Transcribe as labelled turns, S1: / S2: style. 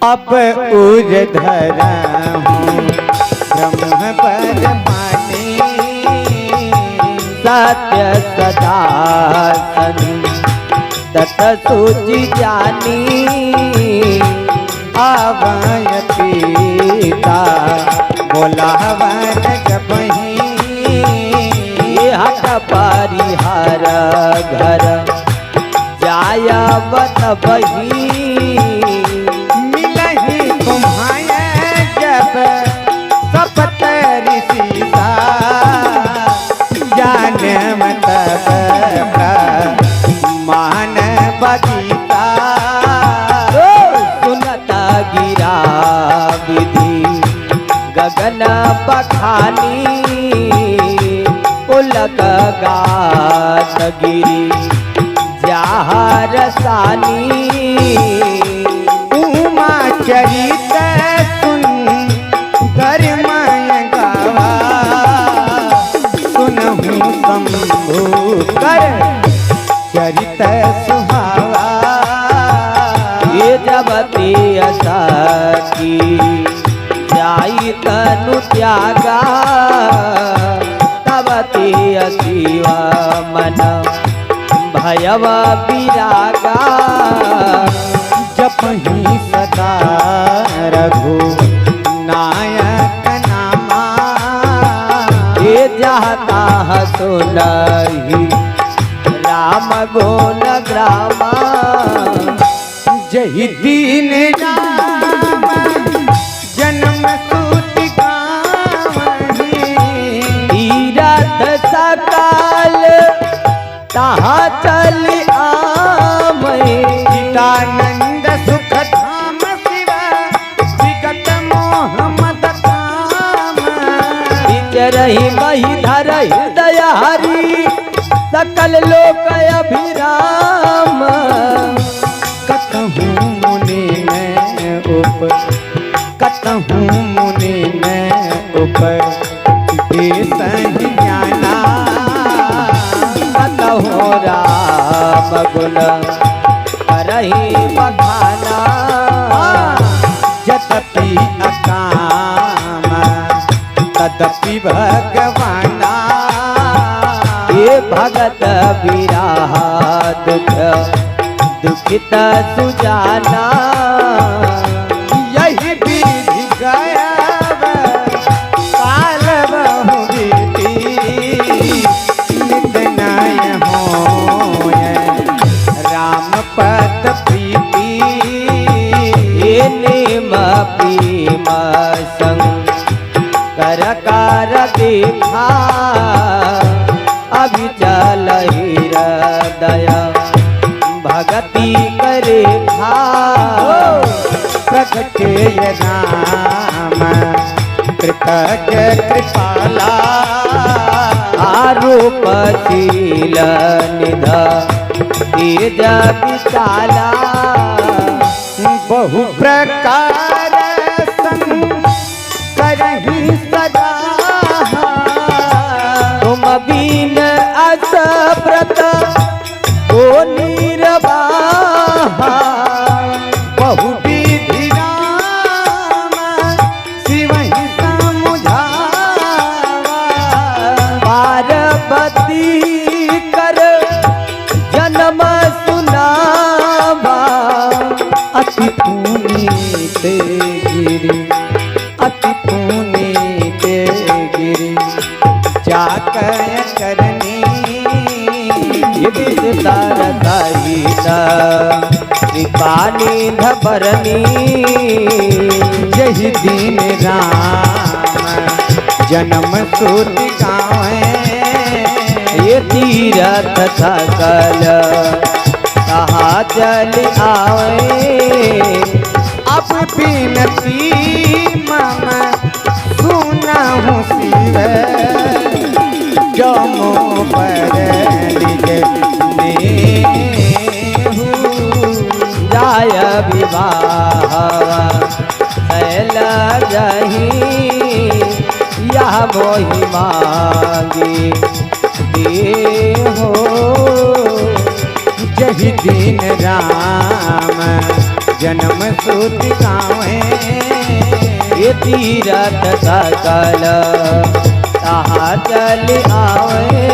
S1: अब ऊर्ध्वर हूँ ब्रह्म पर पानी,
S2: सत्य सदा तत सूचि जानी,
S1: आवय पीता बोलावन जबही,
S2: हट परिहर घर जायवत बही,
S1: मिलही तुम्हारे जब सपत ऋषि सा, जानम तब मान बगीता,
S2: सुनत गिरा विधि गगन बखानी, उलक गात गिरी जहाँ रसानी,
S1: उमा चरित सुन गरिमय गावा, सुनहु शंभु कर चरित सुहावा,
S2: ये जब ते सखी जाई तनु त्यागा, तब ते शिव मन भयव विरागा,
S1: जपहि सदा रघु नायक नामा,
S2: ये जाता सुनहि राम गुण ग्रामा,
S1: जहि दीन राम जन्म सूति गावहि,
S2: तीरथ सकाल तहाँ चल आमय,
S1: चिदानंद सुख धाम शिव विगत मोह मद काम,
S2: विचरहि मही धर हृदय हरि, सकल लोक अभिराम,
S1: कतहु मुनि में उप कतहु मुनि में उप देसहि ज्ञाना,
S2: कतहु राम गुण करहि बखाना,
S1: यद्यपि अकाम तदपि भगवाना,
S2: ये भगत विराह दुख दुखित सुजाना,
S1: यही विधि गयब काल बहु बीती, नित नय होय राम पद प्रीति,
S2: ये नेम प्रेम संग कर कार देखा, अभिचल हृदय भगति करे खा,
S1: प्रगटे राम कृतज्ञ कृपाला,
S2: आरूप शील निध तेज विशाला,
S1: बहु प्रकार संग करहि सदा,
S2: तुम बीन अस व्रत को निर्वाहा,
S1: बहु विधि राम शिवहि समुझावा,
S2: पार्वती कर जन्म सुनावा,
S1: अति पुनीत गिरि अति पुनीत गिरि जाकय करनी,
S2: विस्तार सहित कृपानी धरनी,
S1: यही दीन राम जन्म सूति गावे,
S2: ये तीरथ सकल कहा चल आवे,
S1: अब बिनती मम सुनहु शिव, जमो पर निज नेहु,
S2: जाय विवाह शैल जही, यह मोहि मांगी देहो,
S1: यही दिन राम जन्म सूत गावे
S2: ये तीरथ सकल तहा चल आवे